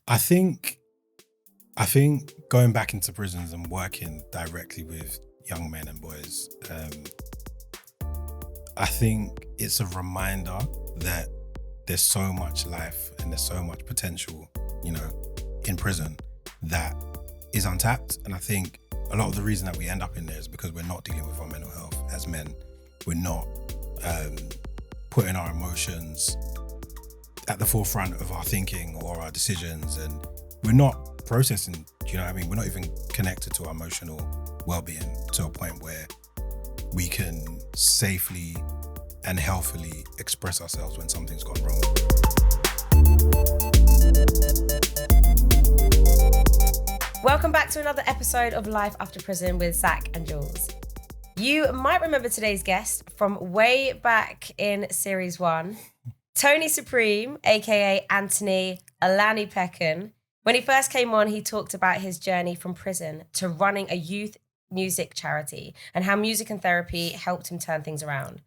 I think going back into prisons and working directly with young men and boys, I think it's a reminder that there's so much life and there's so much potential, in prison that is untapped. And I think a lot of the reason that we end up in there is because we're not dealing with our mental health as men. We're not putting our emotions at the forefront of our thinking or our decisions, and we're not processing, do you know what I mean? We're not even connected to our emotional well-being to a point where we can safely and healthily express ourselves when something's gone wrong. Welcome back to another episode of Life After Prison with Zach and Jules. You might remember today's guest from way back in Series 1, Tony Supreme, aka Anthony Olanipekun. When he first came on, he talked about his journey from prison to running a youth music charity and how music and therapy helped him turn things around.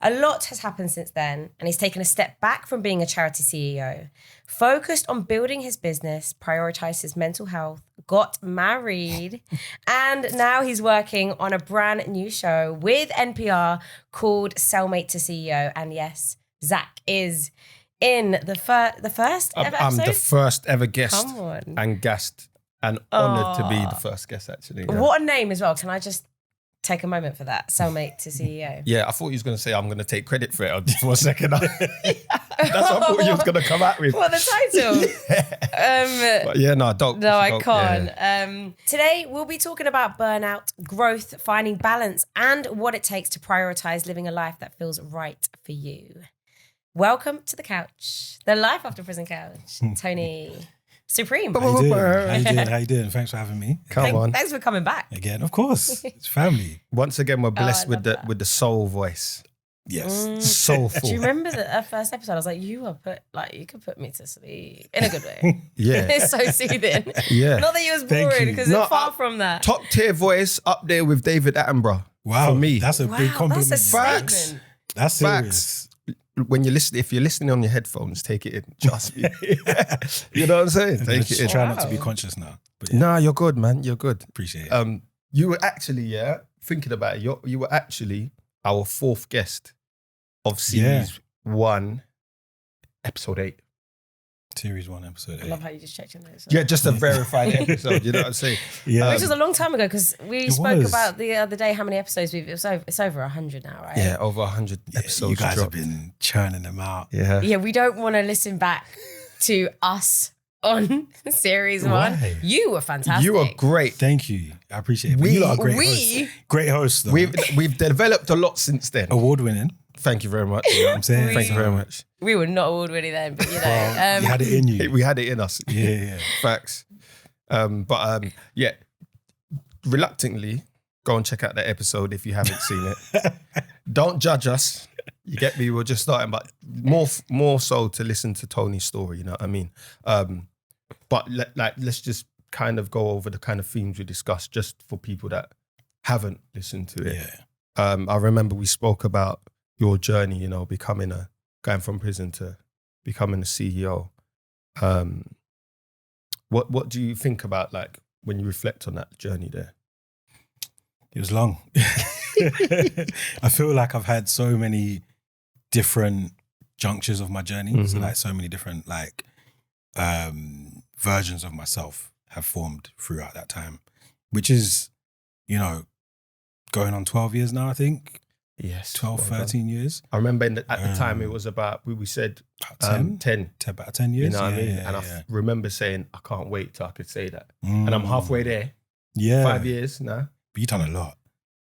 A lot has happened since then, and he's taken a step back from being a charity CEO, focused on building his business, prioritised his mental health, got married, and now he's working on a brand new show with NPR called Cellmate to CEO. And yes, Zach is in the first ever I'm episode? the first ever guest Come on. and guest, and honoured to be the first guest, actually. Yeah. What a name as well. Can I just take a moment for that? Cellmate to CEO. Yeah, I thought you was going to say I'm going to take credit for it for a second. That's what I thought you was going to come out with. What, the title? But yeah, no, don't. No, I don't, can't. yeah. Today, we'll be talking about burnout, growth, finding balance, and what it takes to prioritise living a life that feels right for you. Welcome to the couch, the Life After Prison couch. Tony Supreme. How you doing? Thanks for having me. Come on. Thanks for coming back. Again, of course. It's family. Once again, we're blessed I love with that. the soul voice. Yes. Soulful. Do you remember the first episode? I was like, you could put me to sleep in a good way. Yeah. It's so soothing. Yeah. Not that you was Thank boring, you. because No, it's far from that. Top tier voice up there with David Attenborough. Wow. For me. That's a big compliment. That's a Facts. statement. That's serious. Facts. When you listen, if you're listening on your headphones, take it in. Trust me. You know what I'm saying? Take it in. Try not to be Wow. conscious now. But yeah, Nah, you're good, man. You're good. appreciate it. You were actually, thinking about it, you were actually our fourth guest of series 1, episode 8. Series 1, episode 8. I love how you just checked your notes. Yeah, just a verified episode, you know what I'm saying? Yeah. Which was a long time ago, because we It spoke was. about the other day how many episodes it's over 100 now, right? Yeah, over 100 episodes. you guys dropped. have been churning them out. Yeah. Yeah, we don't want to listen back to us on series 1. Why? You were fantastic. You are great. Thank you. I appreciate it. But We- you lot are great we- hosts. Great hosts, though. We've developed a lot since then. Award winning. Thank you very much. You know what I'm saying? Thank you very much. We were not award-winning then, but you know. Well, you had it in you. We had it in us. Yeah. Facts. Yeah, reluctantly, go and check out that episode if you haven't seen it. Don't judge us. You get me? We're just starting, but more so to listen to Tony's story, you know what I mean? But let's just kind of go over the kind of themes we discussed just for people that haven't listened to it. Yeah. I remember we spoke about your journey, going from prison to becoming a CEO. What do you think about, like, when you reflect on that journey there? It was long. I feel like I've had so many different junctures of my journey. So like so many different versions of myself have formed throughout that time, which is, going on 12 years now, I think. Yes. 12, well 13 years. I remember at the time it was about, we said 10? 10. About 10 years. You know what I mean? Yeah, and I remember saying, I can't wait till I could say that. Mm. And I'm halfway there. Yeah. 5 years now. But you've done a lot.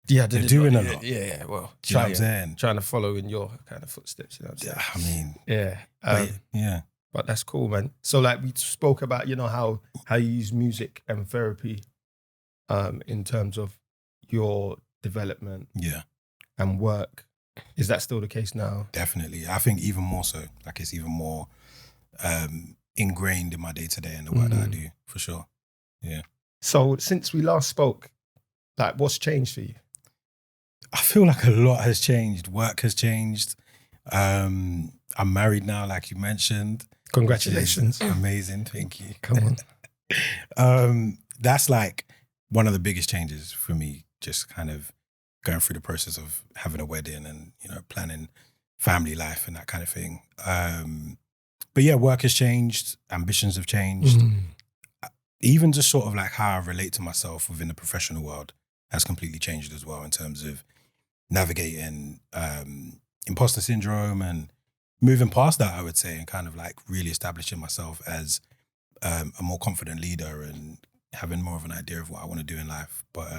Yeah, You're doing a lot. Yeah, well, Do you know what I'm saying? trying to follow in your kind of footsteps. You know what I'm Yeah, saying? I mean, Yeah. but, yeah. But that's cool, man. So like we spoke about, how you use music and therapy in terms of your development Yeah, and work. Is that still the case now? definitely. I think even more so. Like it's even more ingrained in my day-to-day and the work that I do, for sure. Yeah. So since we last spoke, like what's changed for you? I feel like a lot has changed. Work has changed. I'm married now, like you mentioned. Congratulations. Amazing. Thank you. Come on. That's like one of the biggest changes for me, just kind of going through the process of having a wedding and, planning family life and that kind of thing. But yeah, work has changed. Ambitions have changed. Even just sort of like how I relate to myself within the professional world has completely changed as well, in terms of navigating imposter syndrome and moving past that, I would say, and kind of like really establishing myself as a more confident leader and having more of an idea of what I want to do in life. But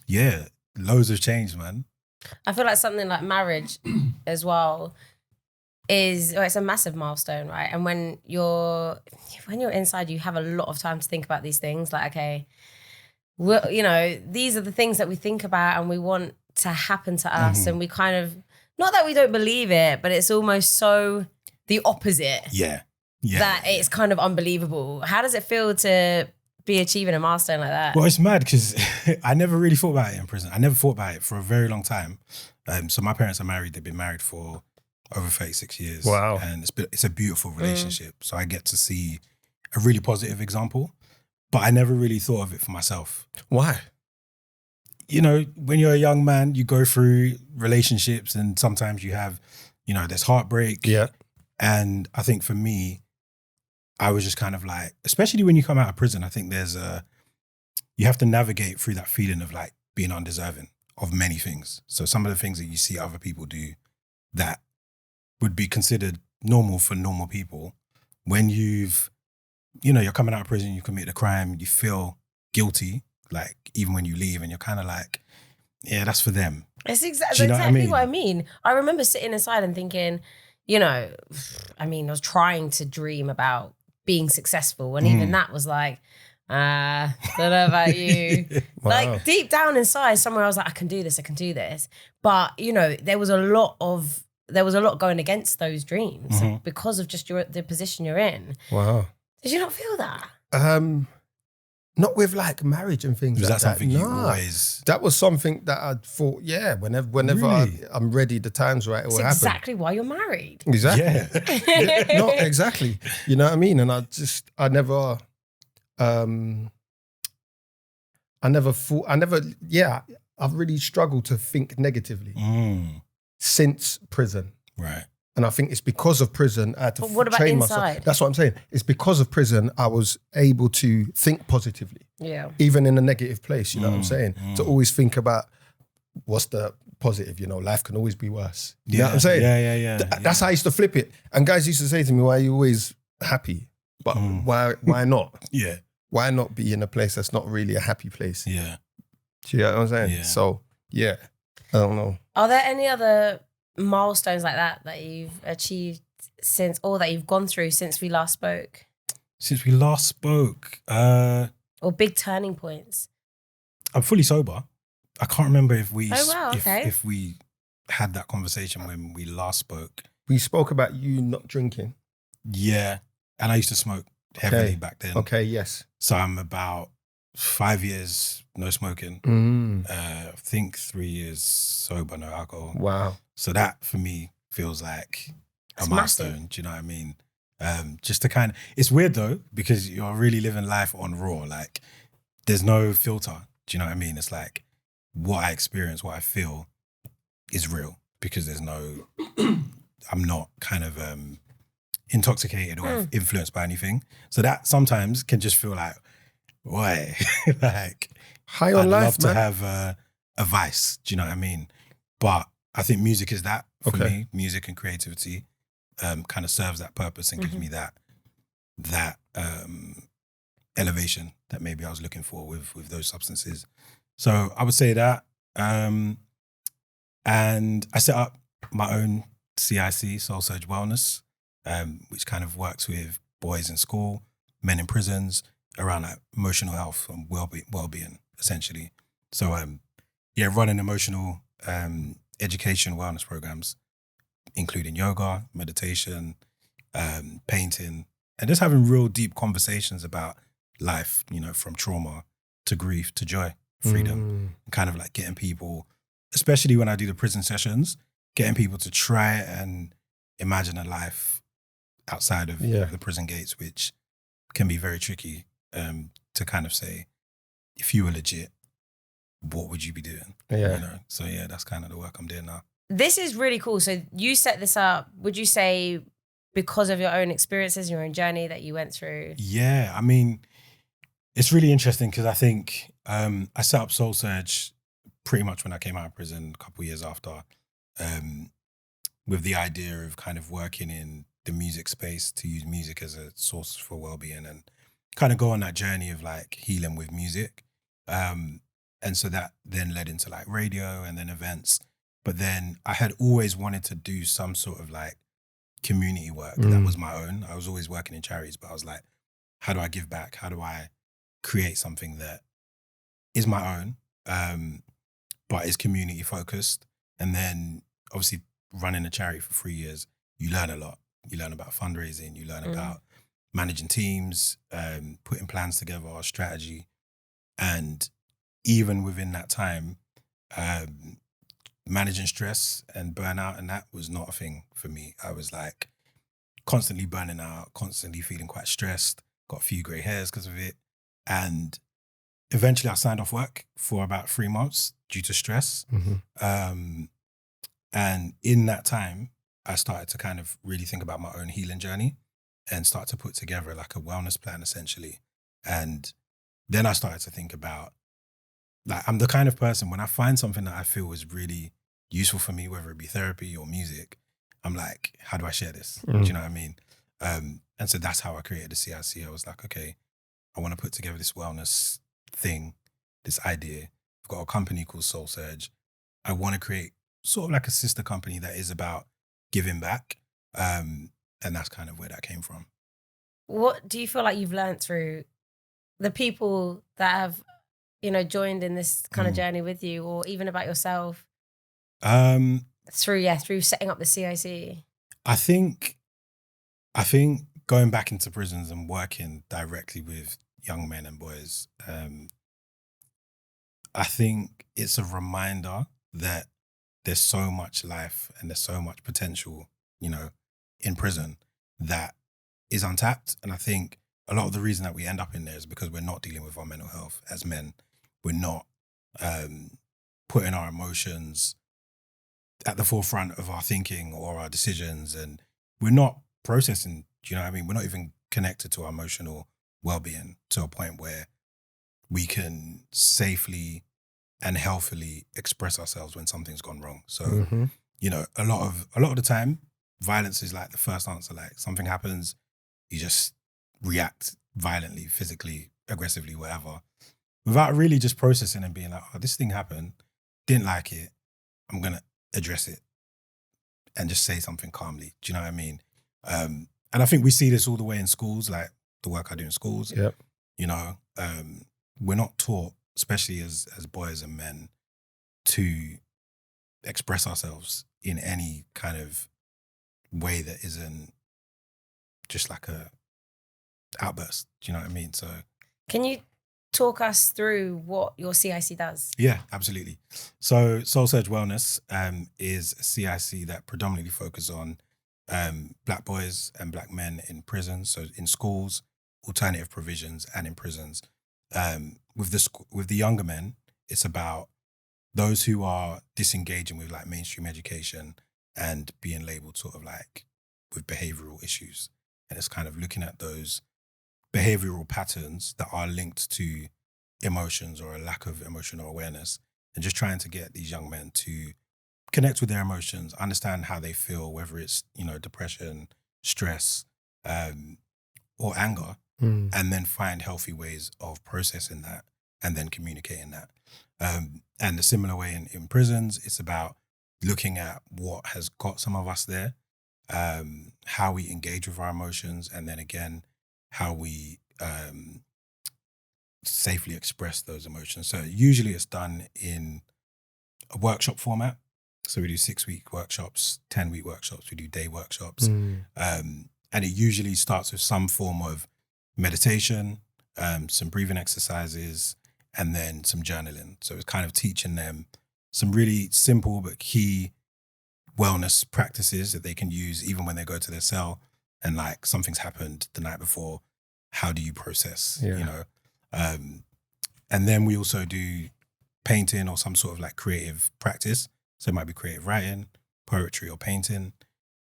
yeah, loads have changed, man. I feel like something like marriage as well it's a massive milestone, right? And when you're inside, you have a lot of time to think about these things. Like, okay, these are the things that we think about and we want to happen to us, and we kind of, not that we don't believe it, but it's almost so the opposite. Yeah. That it's kind of unbelievable. How does it feel to be achieving a milestone like that? Well, it's mad because I never really thought about it in prison. I never thought about it for a very long time. So my parents are married. They've been married for over 36 years. Wow. And it's a beautiful relationship. So I get to see a really positive example, but I never really thought of it for myself. Why? When you're a young man, you go through relationships and sometimes you have, there's heartbreak. Yeah. And I think for me, I was just kind of like, especially when you come out of prison, I think you have to navigate through that feeling of like being undeserving of many things. So some of the things that you see other people do that would be considered normal for normal people, when you're coming out of prison, you commit a crime, you feel guilty, like even when you leave, and you're kind of like, yeah, that's for them. It's exactly what I mean. I remember sitting inside and thinking, I was trying to dream about being successful, and even that was like, don't know about you. Wow. Like deep down inside, somewhere I was like, I can do this. But there was a lot going against those dreams because of just the position you're in. Wow. Did you not feel that? Not with like marriage and things Was like that something you always... That was something that I thought, yeah, whenever Really? I'm ready, the time's right, it will happen. Exactly why you're married. Exactly. Yeah. No, exactly. You know what I mean? And I've really struggled to think negatively since prison. Right. And I think it's because of prison I had to But what about train inside? myself. That's what I'm saying. It's because of prison I was able to think positively. Yeah. Even in a negative place, you know what I'm saying? To always think about what's the positive, life can always be worse. You know what I'm saying? Yeah. That's how I used to flip it. And guys used to say to me, why are you always happy? But why not? Yeah. Why not be in a place that's not really a happy place? Yeah. Do you know what I'm saying? Yeah. So, yeah, I don't know. Are there any other milestones like that you've achieved since, or that you've gone through since we last spoke? Since we last spoke, or big turning points? I'm fully sober. I can't remember if we okay. if we had that conversation when we last spoke. We spoke about you not drinking. Yeah. And I used to smoke heavily back then. Okay, yes. So I'm about 5 years no smoking. I think 3 years sober, no alcohol. Wow. So that for me feels like That's a milestone. massive. Do you know what I mean? Just to kind of, it's weird though, because you're really living life on raw. Like there's no filter. Do you know what I mean? It's like what I experience, what I feel is real, because there's no, I'm not kind of intoxicated or influenced by anything. So that sometimes can just feel like, why? Like High on I'd life, love to man. have a vice. Do you know what I mean? But I think music is that for me. Music and creativity kind of serves that purpose and gives me that elevation that maybe I was looking for with those substances. So I would say that. And I set up my own CIC, Soul Surge Wellness, which kind of works with boys in school, men in prisons, around like emotional health and well-being, essentially. So running emotional education wellness programs, including yoga, meditation, painting, and just having real deep conversations about life, from trauma to grief to joy, freedom, and kind of like getting people, especially when I do the prison sessions, getting people to try and imagine a life outside of the prison gates, which can be very tricky to kind of say, if you were legit, what would you be doing? Yeah. You know? So yeah, that's kind of the work I'm doing now. This is really cool. So you set this up, would you say because of your own experiences, your own journey that you went through? Yeah, I mean, it's really interesting because I think I set up Soul Surge pretty much when I came out of prison a couple of years after, with the idea of kind of working in the music space, to use music as a source for well-being and kind of go on that journey of like healing with music. And so that then led into like radio and then events. But then I had always wanted to do some sort of like community work that was my own. I was always working in charities, but I was like, how do I give back? How do I create something that is my own, but is community focused? And then obviously running a charity for 3 years, you learn a lot. You learn about fundraising, you learn about managing teams, putting plans together, strategy. And even within that time, managing stress and burnout, and that was not a thing for me. I was like constantly burning out, constantly feeling quite stressed, got a few grey hairs because of it. And eventually I signed off work for about 3 months due to stress. And in that time, I started to kind of really think about my own healing journey and start to put together like a wellness plan essentially. And then I started to think about, like, I'm the kind of person, when I find something that I feel is really useful for me, whether it be therapy or music, I'm like, how do I share this? Do you know what I mean? And so that's how I created the CIC. I was like, okay, I want to put together this wellness thing, this idea. I've got a company called Soul Surge. I want to create sort of like a sister company that is about giving back. And that's kind of where that came from. What do you feel like you've learned through the people that have, you know, joined in this kind of journey with you, or even about yourself? Through setting up the CIC. I think going back into prisons and working directly with young men and boys, I think it's a reminder that there's so much life and there's so much potential, you know, in prison that is untapped. And I think a lot of the reason that we end up in there is because we're not dealing with our mental health as men. We're not putting our emotions at the forefront of our thinking or our decisions, and we're not processing, do you know what I mean? We're not even connected to our emotional well-being to a point where we can safely and healthily express ourselves when something's gone wrong. So, you know, a lot of the time, violence is like the first answer. Like something happens, you just react violently, physically, aggressively, whatever, without really just processing and being like, oh, this thing happened, didn't like it, I'm going to address it and just say something calmly. Do you know what I mean? And I think we see this all the way in schools, like the work I do in schools. Yep. You know, we're not taught, especially as boys and men, to express ourselves in any kind of way that isn't just like a outburst. Do you know what I mean? So can you talk us through what your CIC does? Yeah, absolutely. So Soul Surge Wellness is a CIC that predominantly focuses on Black boys and Black men in prisons, so in schools, alternative provisions, and in prisons. With the younger men, it's about those who are disengaging with like mainstream education and being labeled sort of like with behavioral issues. And it's kind of looking at those behavioral patterns that are linked to emotions or a lack of emotional awareness, and just trying to get these young men to connect with their emotions, understand how they feel, whether it's, you know, depression, stress, or anger, and then find healthy ways of processing that and then communicating that. And a similar way in prisons, it's about looking at what has got some of us there, how we engage with our emotions, and then again, how we safely express those emotions. So usually it's done in a workshop format. So we do 6-week workshops, 10-week workshops, we do day workshops. And it usually starts with some form of meditation, some breathing exercises, and then some journaling. So it's kind of teaching them some really simple but key wellness practices that they can use even when they go to their cell. and like something's happened the night before. How do you process, Yeah. you know? And then we also do painting or some sort of like creative practice. So it might be creative writing, poetry or painting.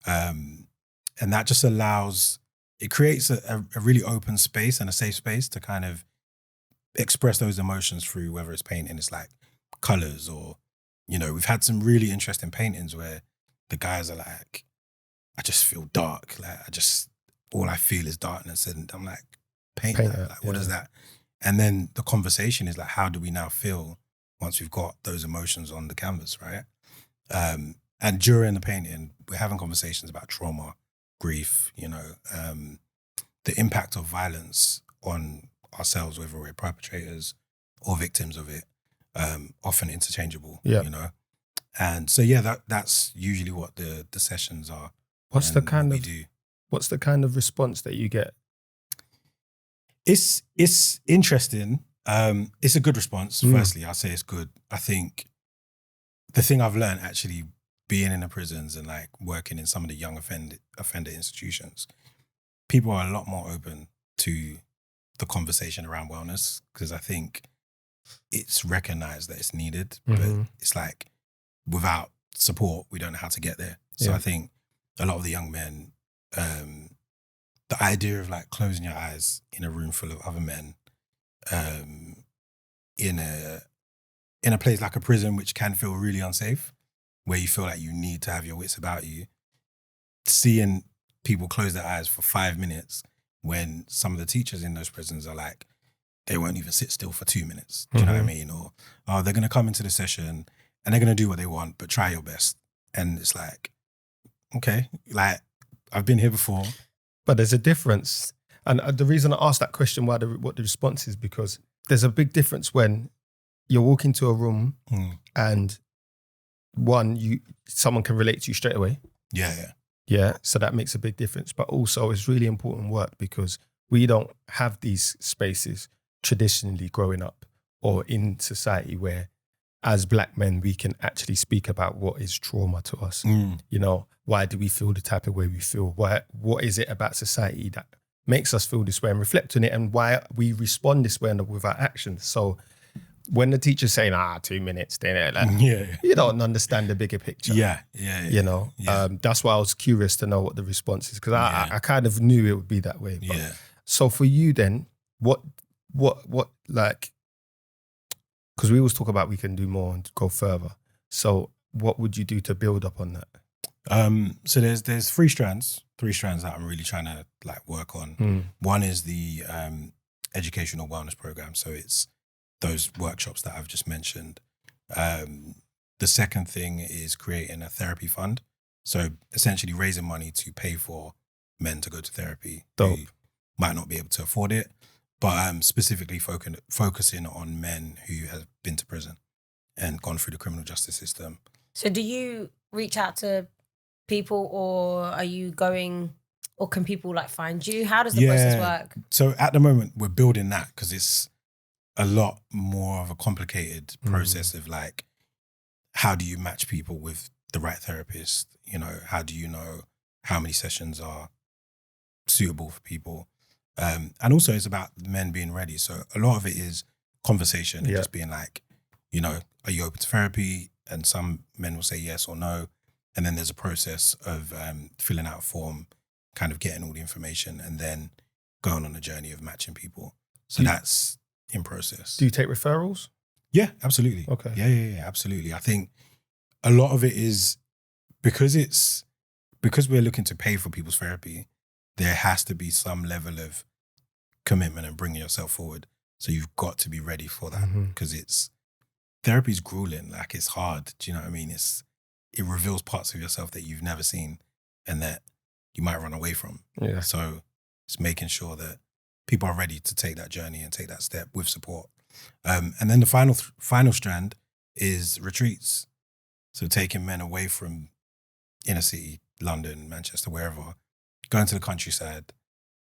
And that just it creates a really open space and a safe space to kind of express those emotions through, whether it's painting, it's like colors, or, you know, we've had some really interesting paintings where the guys are like, I just feel dark. Like all I feel is darkness. And I'm like, paint that. Like, what is that? And then the conversation is like, how do we now feel once we've got those emotions on the canvas, right? And during the painting, we're having conversations about trauma, grief, you know, the impact of violence on ourselves, whether we're perpetrators or victims of it, often interchangeable, you know? And so, that's usually what the sessions are. What's the kind of response that you get? It's interesting. It's a good response. Firstly, I'll say it's good. I think the thing I've learned actually being in the prisons and like working in some of the young offender institutions, people are a lot more open to the conversation around wellness, because I think it's recognized that it's needed, but it's like without support, we don't know how to get there. So I think a lot of the young men, the idea of like closing your eyes in a room full of other men, in a place like a prison, which can feel really unsafe, where you feel like you need to have your wits about you, seeing people close their eyes for 5 minutes when some of the teachers in those prisons are like, they won't even sit still for 2 minutes. Do you know what I mean? Or, oh, they're going to come into the session and they're going to do what they want, but try your best. And it's like, okay, like I've been here before. But there's a difference. And the reason I asked that question, what the response is, because there's a big difference when you're walking to a room and someone can relate to you straight away. Yeah. So that makes a big difference. But also it's really important work, because we don't have these spaces traditionally growing up or in society where as Black men, we can actually speak about what is trauma to us. You know, why do we feel the type of way we feel? What is it about society that makes us feel this way, and reflect on it, and why we respond this way with our actions? So when the teacher's saying, 2 minutes, then you don't understand the bigger picture. You know, that's why I was curious to know what the response is, because I kind of knew it would be that way. But, so for you then, what like, because we always talk about we can do more and go further. So what would you do to build up on that? So there's three strands that I'm really trying to like work on. One is the educational wellness program. So it's those workshops that I've just mentioned. The second thing is creating a therapy fund. So essentially raising money to pay for men to go to therapy who might not be able to afford it, but specifically focusing on men who have been to prison and gone through the criminal justice system. So do you reach out to people, or are you going, or can people like find you? How does the process work? So at the moment we're building that, because it's a lot more of a complicated process of like, how do you match people with the right therapist? You know, how do you know how many sessions are suitable for people? And also it's about men being ready. So a lot of it is conversation and just being like, you know, are you open to therapy? And some men will say yes or no. And then there's a process of filling out a form, kind of getting all the information, and then going on a journey of matching people. So that's in process. Do you take referrals? Yeah, absolutely. Okay. Yeah, absolutely. I think a lot of it is because we're looking to pay for people's therapy, there has to be some level of commitment and bringing yourself forward. So you've got to be ready for that, because therapy is grueling. Like, it's hard. Do you know what I mean? It reveals parts of yourself that you've never seen and that you might run away from. Yeah. So it's making sure that people are ready to take that journey and take that step with support. And then the final strand is retreats. So taking men away from inner city, London, Manchester, wherever, going to the countryside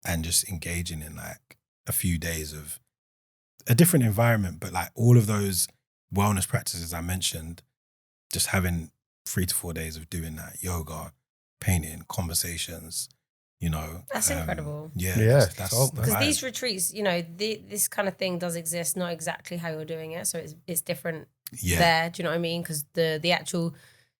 and just engaging in like a few days of a different environment, but like all of those wellness practices I mentioned, just having 3 to 4 days of doing that: yoga, painting, conversations, you know. That's incredible. Yeah. Yeah, That's so- the Because vibe. these retreats, you know, this kind of thing does exist, not exactly how you're doing it. So it's different Yeah. there. Do you know what I mean? Because the actual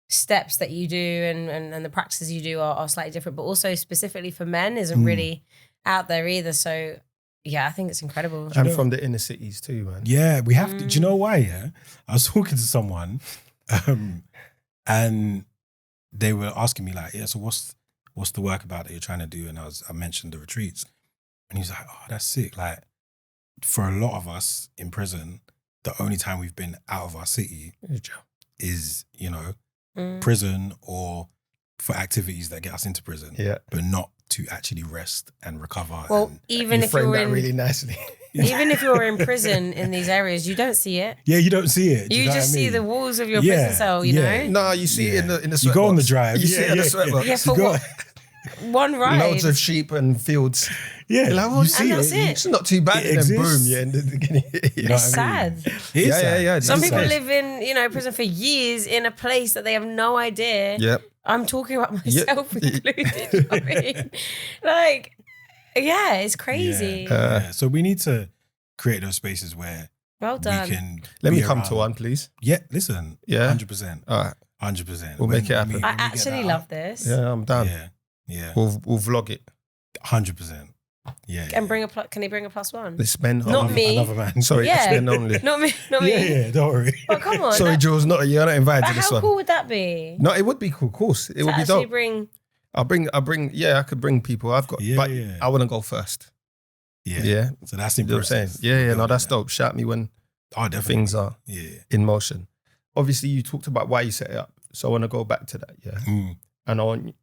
steps that you do and the practices you do are slightly different, but also specifically for men isn't really out there either. So yeah, I think it's incredible. And from the inner cities too, man. Yeah, we have to. Do you know why? Yeah, I was talking to someone, and they were asking me like, "Yeah, so what's the work about that you're trying to do?" And I mentioned the retreats, and he's like, "Oh, that's sick." Like, for a lot of us in prison, the only time we've been out of our city is, you know, prison or for activities that get us into prison. Yeah. but not to actually rest and recover. Well, and, even You if framed you're that in really nicely. even if you're in prison in these areas, you don't see it. yeah, you don't see it. Do You know just what I see mean? the walls of your Yeah, prison cell, you yeah. know? No, you see it in the You sweat go on the box. drive. You see it in the sweat box. Yeah, for You go- what? One ride. Loads of sheep and fields. Yeah, You're like, well, you see that's it. it. It's not too bad. It And then boom, exists. yeah. And then, You know It's what I mean? sad. It is Yeah, sad. yeah. Some It's people sad. live in, you know, prison for years in a place that they have no idea. Yep. I'm talking about myself Yeah. included. You know what I mean? Like, yeah, it's crazy. Yeah. So we need to create those spaces where Well done. we can. Let me be come around. to one, please. Yeah, listen. Yeah. 100%. All right. 100%. We'll make it happen. I actually love this. Yeah, I'm down. Yeah. Yeah. We'll vlog it. 100%. Yeah. And can he bring a +1? This men Not only. me. Another man. Sorry, Yeah. it's men only. Not me. Not me. Yeah, don't worry. But come on. Sorry, Jules, you're not invited but to this how one. cool would that be? No, it would be cool. Of course, it To would be actually dope. bring. I'll bring. Yeah, I could bring people. I've got, Yeah, but yeah. I want to go first. Yeah. Yeah, So that's you know what I'm impressive. saying. Yeah, no, Building that's that. dope. Shout me when Oh, definitely. things are Yeah. in motion. Obviously, you talked about why you set it up, so I want to go back to that. Yeah, Mm. and I want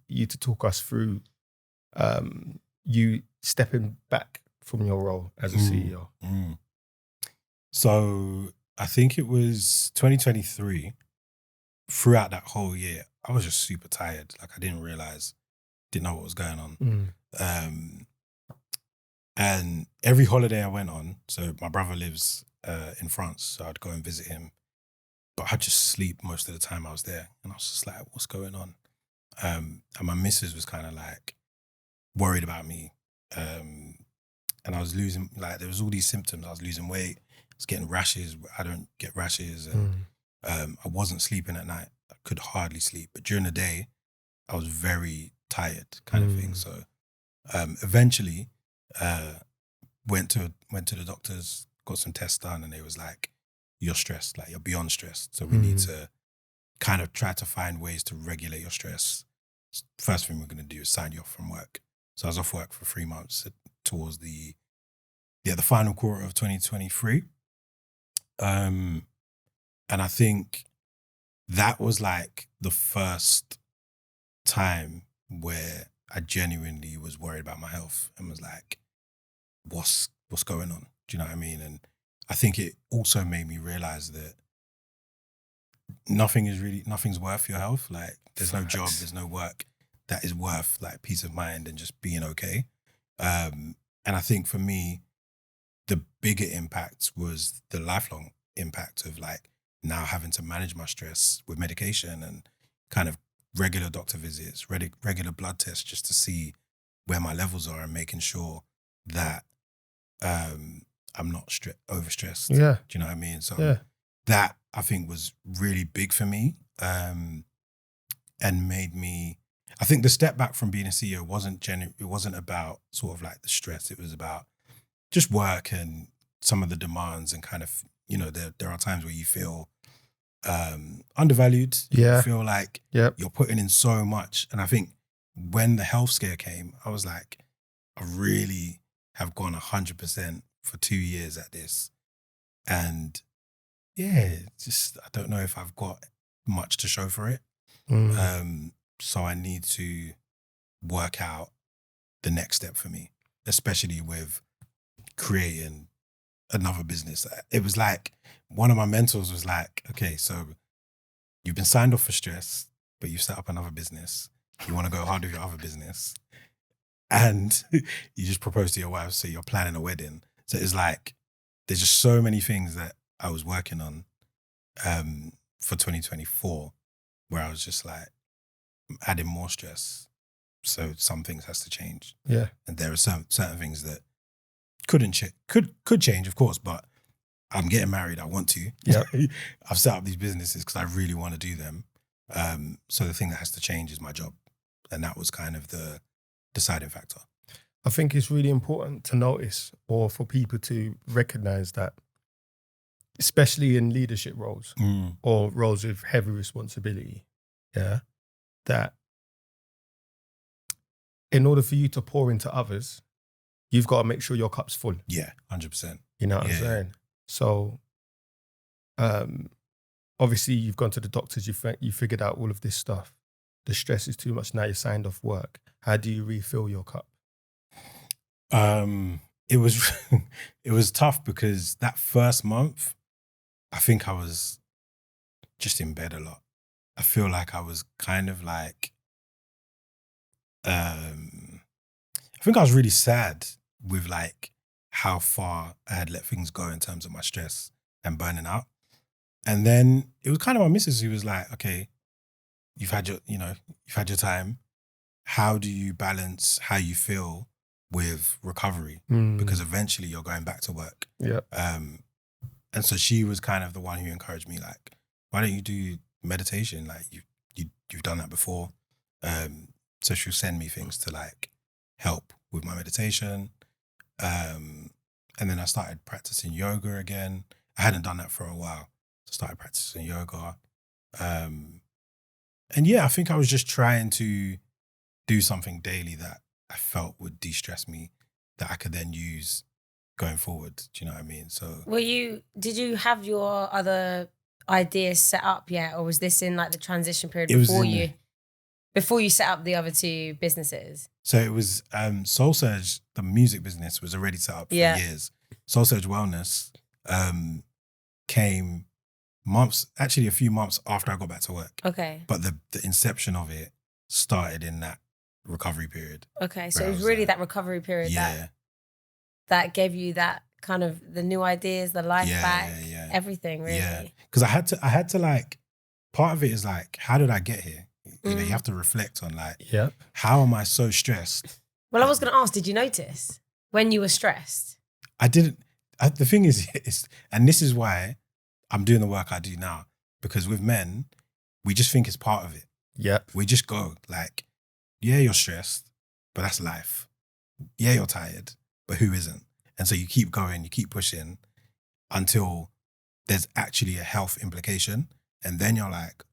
you to talk us through you stepping back from your role as a CEO. Mm. So I think it was 2023. Throughout that whole year, I was just super tired. Like I didn't know what was going on. And every holiday I went on, so my brother lives in France, so I'd go and visit him. But I'd just sleep most of the time I was there. And I was just like, what's going on? And my missus was kind of like worried about me. And I was losing, like there was all these symptoms. I was losing weight. I was getting rashes. I don't get rashes. And I wasn't sleeping at night. I could hardly sleep. But during the day, I was very tired kind of thing. So eventually went to the doctors, got some tests done, and they was like, you're stressed, like you're beyond stressed. So we need to kind of try to find ways to regulate your stress. First thing we're going to do is sign you off from work. So I was off work for 3 months towards the final quarter of 2023. And I think that was like the first time where I genuinely was worried about my health and was like, what's going on? Do you know what I mean? And I think it also made me realize that nothing's worth your health. Like there's no job, there's no work that is worth like peace of mind and just being okay. And I think for me, the bigger impact was the lifelong impact of like now having to manage my stress with medication and kind of regular doctor visits, regular blood tests just to see where my levels are and making sure that I'm not overstressed. Yeah. Do you know what I mean? So Yeah. that I think was really big for me and made me, I think the step back from being a CEO it wasn't about sort of like the stress. It was about just work and some of the demands and kind of, you know, there are times where you feel undervalued. Yeah. You feel like Yep. you're putting in so much. And I think when the health scare came, I was like, I really have gone 100% for 2 years at this. And yeah, just, I don't know if I've got much to show for it. So I need to work out the next step for me, especially with creating another business. It was like, one of my mentors was like, okay, so you've been signed off for stress, but you've set up another business. You want to go hard with your other business. And you just proposed to your wife, so you're planning a wedding. So it's like, there's just so many things that I was working on for 2024 where I was just like, adding more stress. So some things has to change. Yeah. And there are certain things that could change, of course, but I'm getting married. I want to. Yeah. I've set up these businesses because I really want to do them. So the thing that has to change is my job. And that was kind of the deciding factor. I think it's really important to notice or for people to recognize that, especially in leadership roles or roles with heavy responsibility, that in order for you to pour into others, you've got to make sure your cup's full. Yeah, 100%. You know what I'm saying? So, obviously, you've gone to the doctors, you figured out all of this stuff. The stress is too much. Now you're signed off work. How do you refill your cup? It was it was tough because that first month, I think I was just in bed a lot. I feel like I was kind of like, I think I was really sad with like how far I had let things go in terms of my stress and burning out. And then it was kind of my missus who was like, okay, you've had your time. How do you balance how you feel with recovery? Because eventually you're going back to work. Yeah. And so she was kind of the one who encouraged me, like, why don't you do meditation? Like you've done that before. So she'll send me things to like help with my meditation. And then I started practicing yoga again. I hadn't done that for a while. So I started practicing yoga. And yeah, I think I was just trying to do something daily that I felt would de-stress me that I could then use going forward. Do you know what I mean? So did you have your other ideas set up yet? Or was this in like the transition period before you set up the other two businesses? So it was Soul Surge, the music business was already set up for years. Soul Surge Wellness came a few months after I got back to work. Okay. But the inception of it started in that recovery period. Okay, so it was really that recovery period that gave you that kind of the new ideas, the life back, everything really. Yeah, because I had to like, part of it is like, how did I get here? You know, you have to reflect on like, how am I so stressed? Well, I was going to ask, did you notice when you were stressed? I didn't. The thing is, and this is why I'm doing the work I do now, because with men, we just think it's part of it. Yep. We just go like, yeah, you're stressed, but that's life. Yeah, you're tired, but who isn't? And so you keep going, you keep pushing until there's actually a health implication. And then you're like,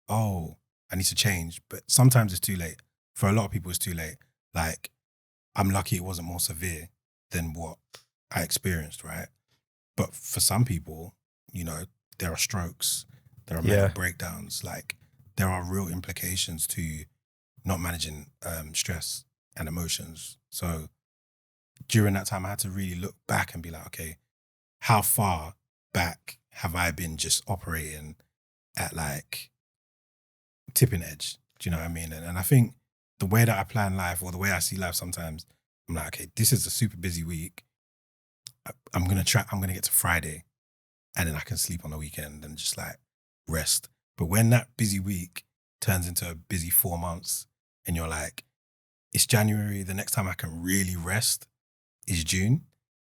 oh, I need to change. But sometimes it's too late. For a lot of people, it's too late. Like, I'm lucky it wasn't more severe than what I experienced, right? But for some people, you know, there are strokes, there are mental breakdowns. Like, there are real implications to not managing stress and emotions. So during that time, I had to really look back and be like, okay, how far back have I been just operating at like tipping edge? Do you know what I mean? And I think the way that I plan life or the way I see life sometimes, I'm like, okay, this is a super busy week. I'm going to get to Friday and then I can sleep on the weekend and just like rest. But when that busy week turns into a busy 4 months and you're like, it's January, the next time I can really rest is June,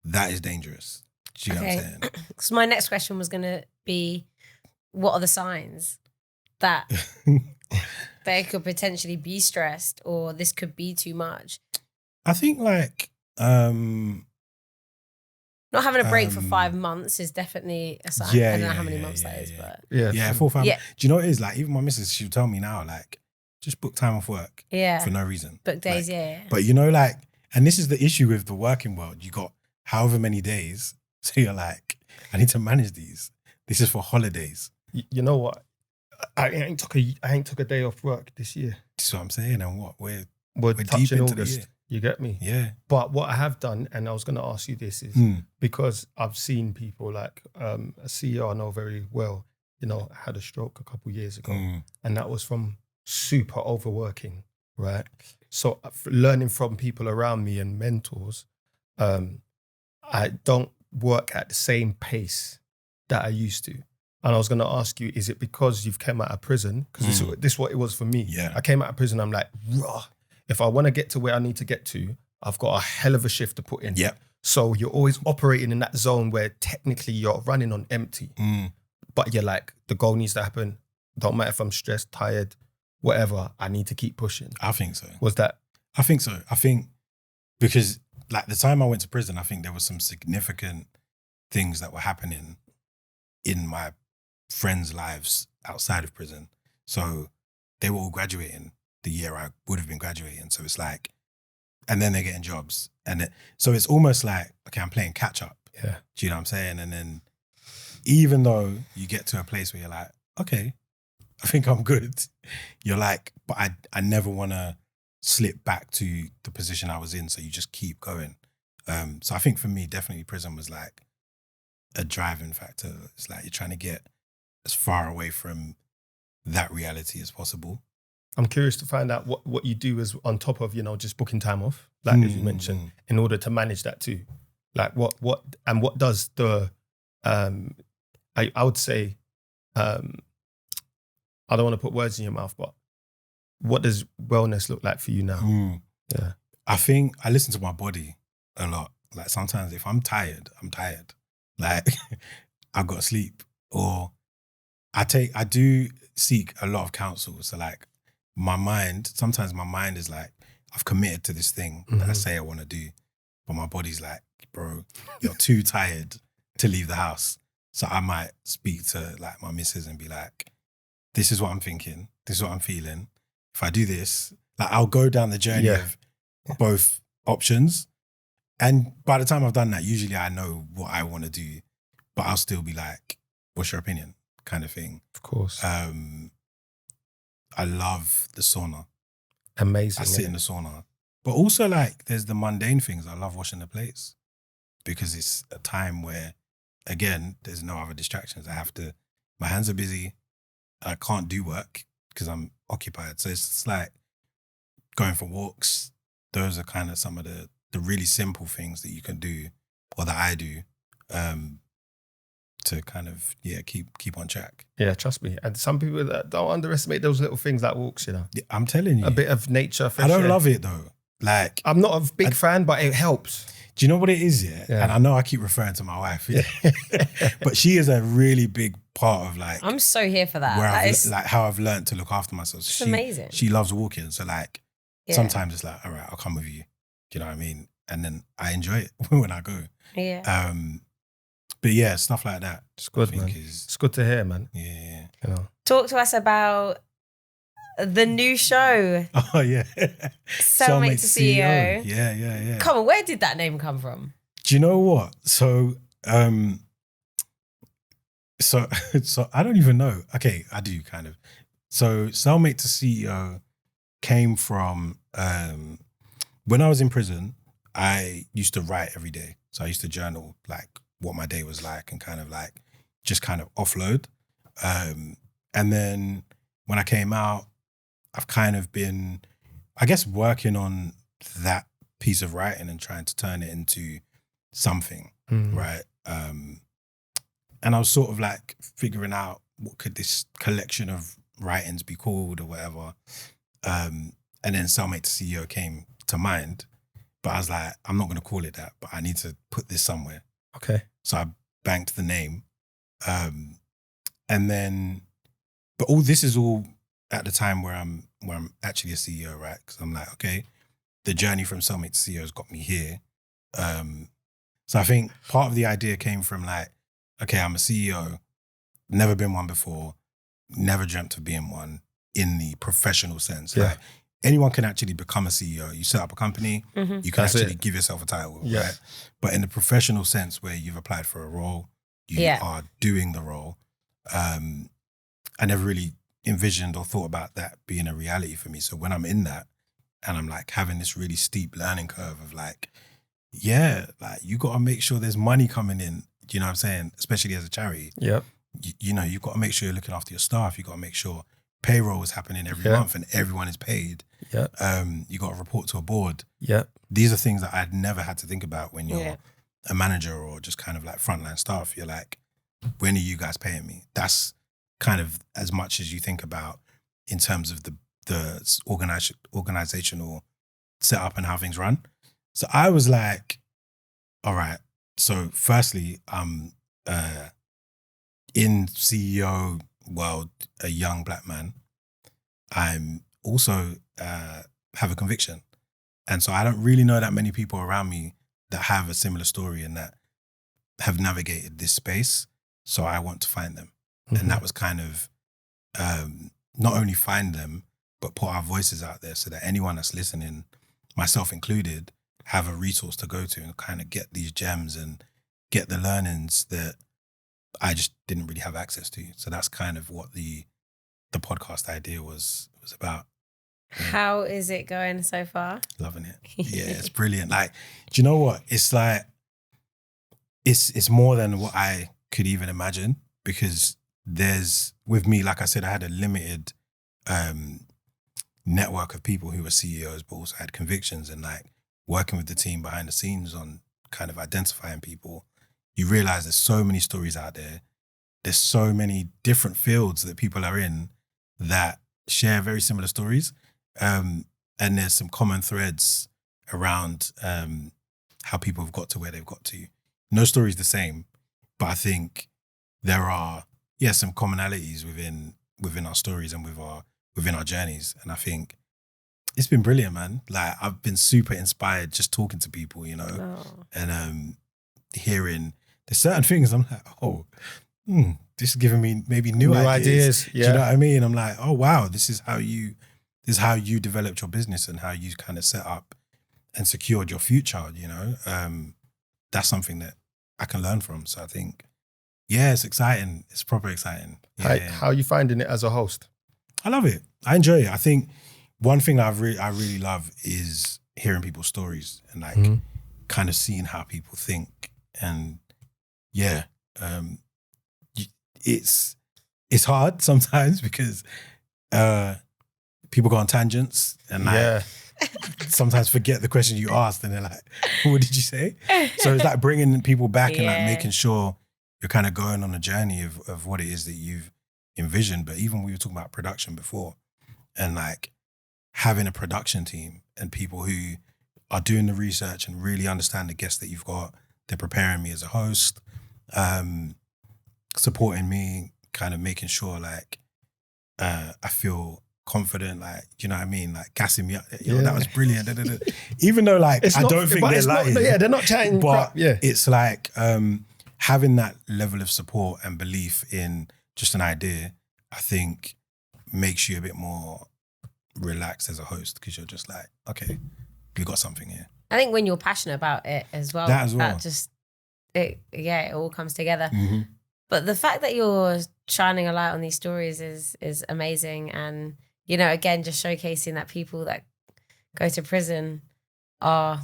that is dangerous. Do you know what I'm saying? So my next question was going to be, what are the signs that they could potentially be stressed or this could be too much? I think like... not having a break for 5 months is definitely a sign. I don't know how many months that is, but... Yeah, 4 or 5 months. Do you know what it is? Like, even my missus, she'll tell me now, like, just book time off work for no reason. Book days, like, But you know, like, and this is the issue with the working world. You got however many days, so you're like, I need to manage these. This is for holidays. You know what? I ain't took a day off work this year. That's what I'm saying. And what? We're touching deep into August. the year. You get me? Yeah. But what I have done, and I was going to ask you this, is because I've seen people like a CEO I know very well, you know, had a stroke a couple of years ago. And that was from super overworking, right? So learning from people around me and mentors, I don't work at the same pace that I used to. And I was going to ask you, is it because you've came out of prison? Because this is what it was for me. Yeah. I came out of prison, I'm like, raw. if I want to get to where I need to get to, I've got a hell of a shift to put in. Yep. So you're always operating in that zone where technically you're running on empty. But you're like, the goal needs to happen. Don't matter if I'm stressed, tired, whatever. I need to keep pushing. I think so. Was that? I think so. I think because like the time I went to prison, I think there was some significant things that were happening in my friends' lives outside of prison. So they were all graduating the year I would have been graduating. So it's like, and then they're getting jobs. So it's almost like, okay, I'm playing catch up. Yeah. Do you know what I'm saying? And then even though you get to a place where you're like, okay, I think I'm good. You're like, but I never want to slip back to the position I was in. So you just keep going. So I think for me, definitely prison was like a driving factor. It's like you're trying to get as far away from that reality as possible. I'm curious to find out what you do is on top of, just booking time off, like as you mentioned, in order to manage that too. Like what does the, I would say, I don't want to put words in your mouth, but what does wellness look like for you now? Yeah. I think I listen to my body a lot. Like sometimes if I'm tired, I'm tired. Like I've got to sleep, or I do seek a lot of counsel. So like sometimes my mind is like, I've committed to this thing that I say I want to do, but my body's like, bro, you're too tired to leave the house. So I might speak to like my missus and be like, this is what I'm thinking. This is what I'm feeling. If I do this, like I'll go down the journey of both options. And by the time I've done that, usually I know what I want to do, but I'll still be like, what's your opinion? Kind of thing. Of course. I love the sauna. Amazing. I sit in the sauna. But also like there's the mundane things. I love washing the plates because it's a time where, again, there's no other distractions. My hands are busy. I can't do work because I'm occupied. So it's just like going for walks. Those are kind of some of the really simple things that you can do, or that I do, to kind of, keep on track. Yeah, trust me. And some people that don't underestimate those little things like walks, Yeah, I'm telling you. A bit of nature. I don't love it though. Like, I'm not a big fan, but it helps. Do you know what it is? Yeah. And I know I keep referring to my wife, but she is a really big part of like. I'm so here for that. Where like how I've learned to look after myself. It's amazing. She loves walking. So like sometimes it's like, all right, I'll come with you. Do you know what I mean? And then I enjoy it when I go. Yeah. But yeah, stuff like that. It's good, man. It's good to hear, man. Yeah. Talk to us about the new show. Oh yeah. Cellmate to CEO. Yeah. Come on, where did that name come from? Do you know what? So I don't even know. Okay, I do kind of. So Cellmate to CEO came from when I was in prison, I used to write every day. So I used to journal like what my day was like and kind of like just kind of offload. And then when I came out, I've kind of been, I guess, working on that piece of writing and trying to turn it into something, right? And I was sort of like figuring out what could this collection of writings be called or whatever. And then Cellmate to CEO came to mind, but I was like, I'm not going to call it that, but I need to put this somewhere. Okay. So I banked the name. And then, but all this is all at the time where I'm actually a CEO, right? Because I'm like, okay, the journey from Cellmate to CEO has got me here. So I think part of the idea came from like, okay, I'm a CEO, never been one before, never dreamt of being one in the professional sense. Yeah. Like, anyone can actually become a CEO. You set up a company, you can actually give yourself a title, right? But in the professional sense where you've applied for a role, you are doing the role. I never really envisioned or thought about that being a reality for me. So when I'm in that and I'm like having this really steep learning curve of like, like you got to make sure there's money coming in. Do you know what I'm saying? Especially as a charity. Yep. You've got to make sure you're looking after your staff. You've got to make sure payroll is happening every month and everyone is paid. Yeah. You got to report to a board. Yeah. These are things that I'd never had to think about when you're a manager or just kind of like frontline staff. You're like, when are you guys paying me? That's kind of as much as you think about in terms of the organizational set up and how things run. So I was like, all right. So firstly, I'm in CEO world, a young black man. I'm also have a conviction. And so I don't really know that many people around me that have a similar story and that have navigated this space. So I want to find them. Mm-hmm. And that was kind of not only find them, but put our voices out there so that anyone that's listening, myself included, have a resource to go to and kind of get these gems and get the learnings that I just didn't really have access to. So that's kind of what the podcast idea was about. Yeah. How is it going so far? Loving it. Yeah, it's brilliant. Like, do you know what? It's like, it's more than what I could even imagine, because with me, like I said, I had a limited network of people who were CEOs, but also had convictions, and like working with the team behind the scenes on kind of identifying people, you realize there's so many stories out there. There's so many different fields that people are in that share very similar stories. And there's some common threads around how people have got to where they've got to. No story is the same, but I think there are, some commonalities within our stories and within our journeys. And I think it's been brilliant, man. Like, I've been super inspired just talking to people, you know, and hearing there's certain things I'm like, this is giving me maybe new ideas. Yeah. Do you know what I mean? I'm like, oh wow, this is how you developed your business and how you kind of set up and secured your future, you know? That's something that I can learn from. So I think, it's exciting. It's proper exciting. How are you finding it as a host? I love it. I enjoy it. I think one thing I really love is hearing people's stories and like kind of seeing how people think. And it's hard sometimes because people go on tangents and like sometimes forget the question you asked and they're like, what did you say? So it's like bringing people back and like making sure you're kind of going on a journey of what it is that you've envisioned. But even we were talking about production before, and like having a production team and people who are doing the research and really understand the guests that you've got. They're preparing me as a host, supporting me, kind of making sure like I feel confident, like, you know what I mean? Like gassing me up. Yo, that was brilliant. Even though like, I don't think they're lying. They're not chatting but crap. Yeah. It's like having that level of support and belief in just an idea, I think makes you a bit more relaxed as a host, because you're just like, okay, we got something here. I think when you're passionate about it as well, that just, it all comes together. Mm-hmm. But the fact that you're shining a light on these stories is amazing. And, you know, again, just showcasing that people that go to prison are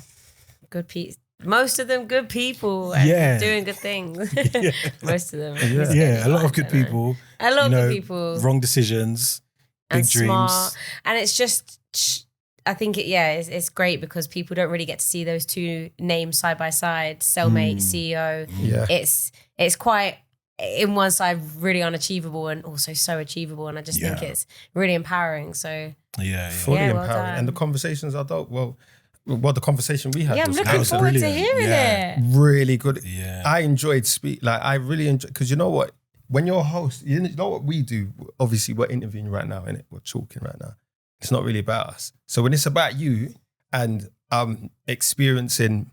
good people. Most of them good people and doing good things. Most of them. A lot of good people. A lot of good people. Wrong decisions, big dreams. Smart. And it's just, I think it's great because people don't really get to see those two names side by side. Cellmate, CEO. Yeah. It's quite, in one side, really unachievable and also so achievable. And I just think it's really empowering. So fully empowering. And the conversations are dope. Well, the conversation we had was I'm looking forward to hearing it. Really good. Yeah. I enjoyed I really enjoyed, because you know what? When you're a host, you know what we do? Obviously, we're interviewing right now, innit? We're talking right now. It's not really about us. So when it's about you and experiencing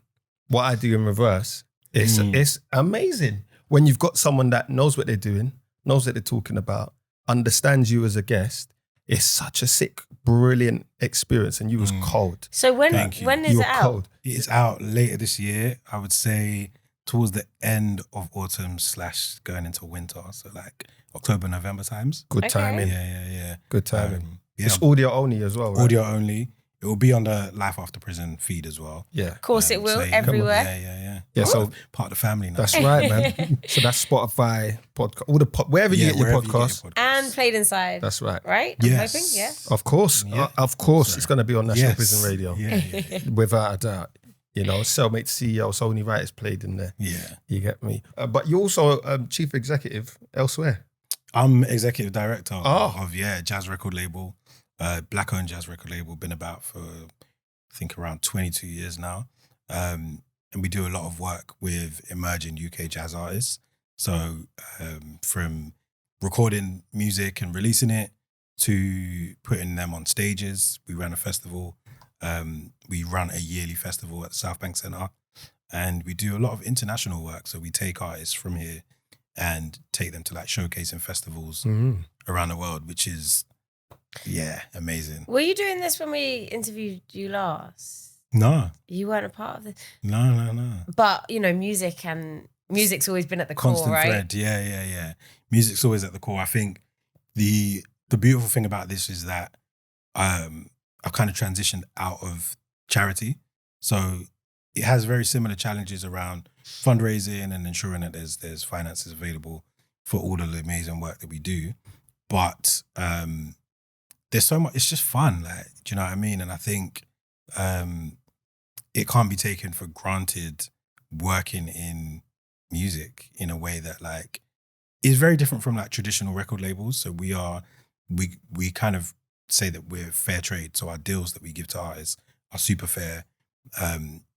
what I do in reverse, it's amazing. When you've got someone that knows what they're doing, knows what they're talking about, understands you as a guest, it's such a sick, brilliant experience. And you was cold. So when is it out? Cold. It's out later this year. I would say towards the end of autumn / going into winter. So like October, November times. Good timing. Yeah. Good timing. It's audio only as well, right? Audio only. It will be on the Life After Prison feed as well. Yeah. Of course it will, everywhere. Yeah, so part of the family now. That's right, man. So that's Spotify, podcast, wherever you get your podcast. And Played Inside. That's right. Right? Yes. I'm hoping, yeah. Of course. Of course, it's going to be on National Prison Radio. Yeah. Without a doubt. You know, Cellmate CEO, so only writers played in there. Yeah. You get me. But you're also chief executive elsewhere. I'm executive director of Jazz record label, black-owned jazz record label. Been about for I think around 22 years now. And we do a lot of work with emerging UK jazz artists. So from recording music and releasing it to putting them on stages. We ran a festival. We run a yearly festival at the South Bank Centre. And we do a lot of international work. So we take artists from here and take them to like showcasing festivals around the world, which is, amazing. Were you doing this when we interviewed you last? No. You weren't a part of this? No. But, you know, music's always been at the Constant core, right? thread. Yeah. Music's always at the core. I think the beautiful thing about this is that I've kind of transitioned out of charity. So it has very similar challenges around fundraising and ensuring that there's finances available for all of the amazing work that we do. But there's so much, it's just fun, like, do you know what I mean? And I think it can't be taken for granted working in music in a way that like is very different from like traditional record labels. So we kind of say that we're fair trade. So our deals that we give to artists are super fair.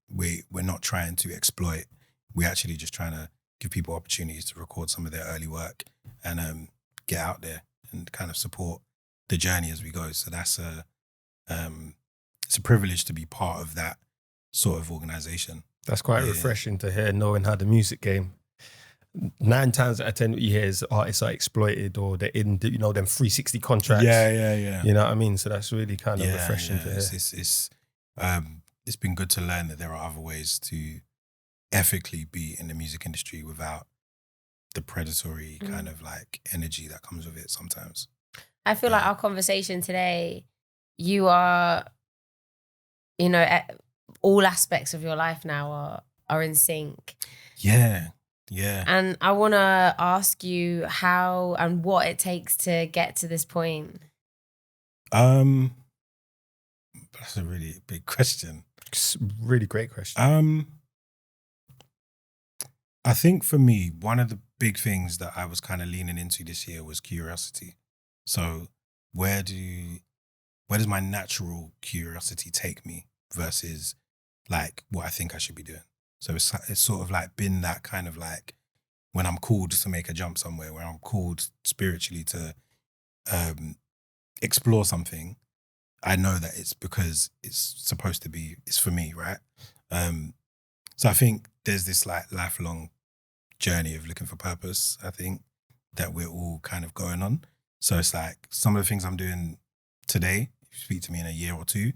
We're not trying to exploit. We're actually just trying to give people opportunities to record some of their early work and get out there and kind of support the journey as we go. So that's it's a privilege to be part of that sort of organization. That's quite refreshing to hear, knowing how the music game, 9 times out of 10 what you hear is artists are exploited or they're in, you know, them 360 contracts. Yeah. You know what I mean? So that's really kind of refreshing to hear. It's been good to learn that there are other ways to ethically be in the music industry without the predatory kind of like energy that comes with it sometimes. I feel like our conversation today, you are, you know, all aspects of your life now are in sync. Yeah. And I want to ask you how and what it takes to get to this point. That's a really big question. It's a really great question. I think for me, one of the big things that I was kind of leaning into this year was curiosity. So where does my natural curiosity take me versus like what I think I should be doing? So it's sort of like been that kind of like when I'm called to make a jump somewhere, where I'm called spiritually to explore something, I know that it's because it's supposed to be, it's for me, right? So I think there's this like lifelong journey of looking for purpose, I think, that we're all kind of going on. So it's like some of the things I'm doing today, if you speak to me in a year or two,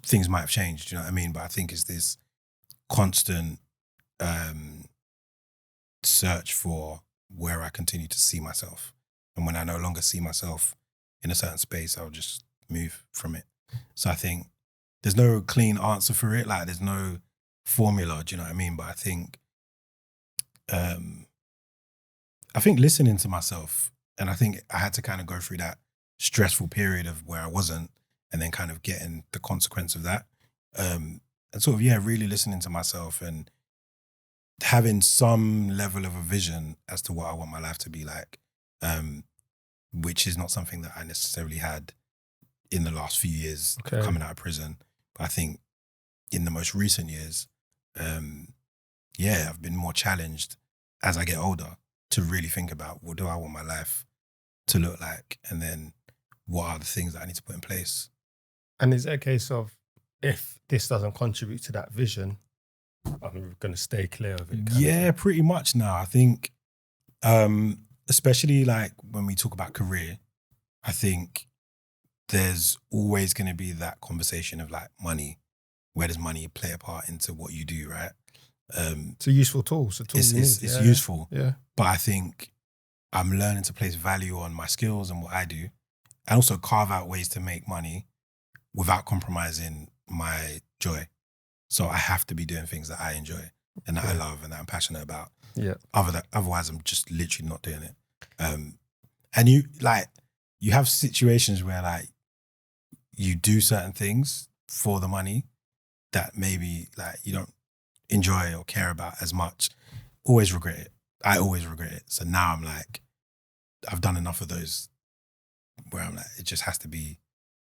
things might have changed, you know what I mean? But I think it's this constant search for where I continue to see myself. And when I no longer see myself in a certain space, I'll just move from it. So I think there's no clean answer for it. Like there's no formula, do you know what I mean? But I think listening to myself, and I think I had to kind of go through that stressful period of where I wasn't, and then kind of getting the consequence of that. And sort of, really listening to myself and having some level of a vision as to what I want my life to be like, which is not something that I necessarily had in the last few years coming out of prison. But I think in the most recent years, I've been more challenged as I get older to really think about what do I want my life to look like, and then what are the things that I need to put in place. And is it a case of, if this doesn't contribute to that vision, I'm going to stay clear of it? Yeah, pretty much now. I think, especially like when we talk about career, I think there's always going to be that conversation of like money. Where does money play a part into what you do, right? It's a useful tool. It's a tool. It's useful. Yeah. But I think I'm learning to place value on my skills and what I do, and also carve out ways to make money without compromising my joy. So I have to be doing things that I enjoy and that I love and that I'm passionate about. Yeah. Otherwise, I'm just literally not doing it. And you have situations where like you do certain things for the money that maybe like you don't enjoy or care about as much. Always regret it. I always regret it. So now I'm like, I've done enough of those where I'm like, it just has to be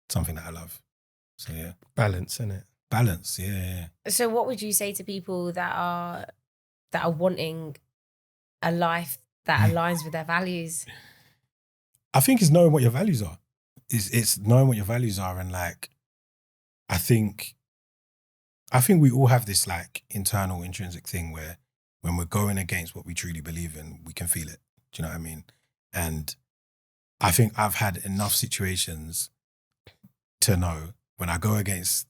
something that I love. So yeah. Balance, innit? balance. Yeah. So what would you say to people that are wanting a life that aligns with their values? I think it's knowing what your values are. It's knowing what your values are, and like, I think we all have this like internal intrinsic thing where when we're going against what we truly believe in, we can feel it. Do you know what I mean? And I think I've had enough situations to know when I go against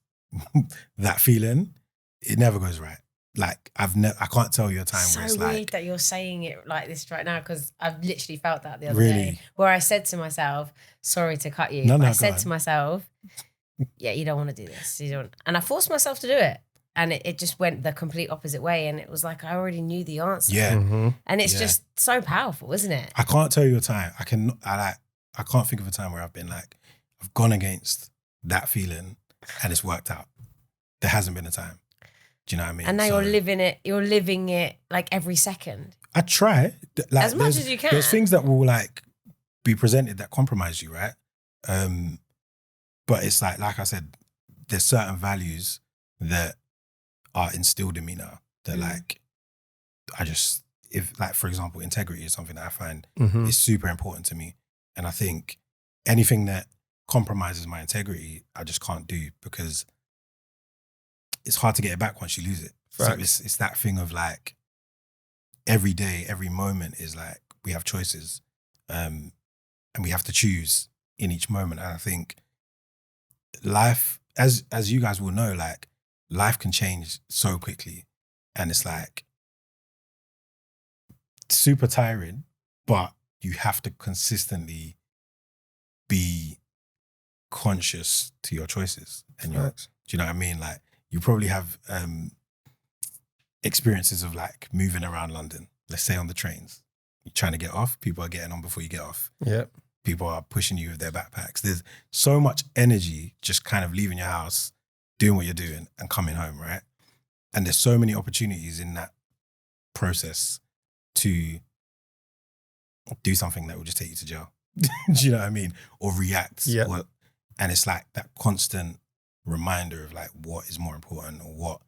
that feeling, it never goes right. Like I can't tell you a time where it's so weird like, that you're saying it like this right now, because I've literally felt that the other Really? day, where I said to myself, sorry to cut you, No, but I go said on. to myself, yeah, you don't want to do this. You don't. And I forced myself to do it. And it just went the complete opposite way. And it was like I already knew the answer. yeah, Mm-hmm. And it's Yeah. just so powerful, isn't it? I can't tell you a time. I can't think of a time where I've been like, I've gone against that feeling and it's worked out. There hasn't been a time. Do you know what I mean? And now So, you're living it like every second. I try. Like, As much there's- as you can. There's things that will like be presented that compromise you, right? But it's like I said, there's certain values that are instilled in me now that like, if like, for example, integrity is something that I find Mm-hmm. is super important to me. And I think anything that compromises my integrity, I just can't do, because it's hard to get it back once you lose it. So Facts. it's that thing of like, every day, every moment is like, we have choices, and we have to choose in each moment. And I think life, as you guys will know, like, life can change so quickly, and it's like super tiring, but you have to consistently be conscious to your choices and your, Facts. do you know what I mean? Like, you probably have experiences of like moving around London, let's say on the trains. You're trying to get off, people are getting on before you get off. Yeah. People are pushing you with their backpacks. There's so much energy just kind of leaving your house, doing what you're doing and coming home, right? And there's so many opportunities in that process to do something that will just take you to jail. Do you know what I mean? Or react. Yeah. And it's like that constant reminder of like what is more important or what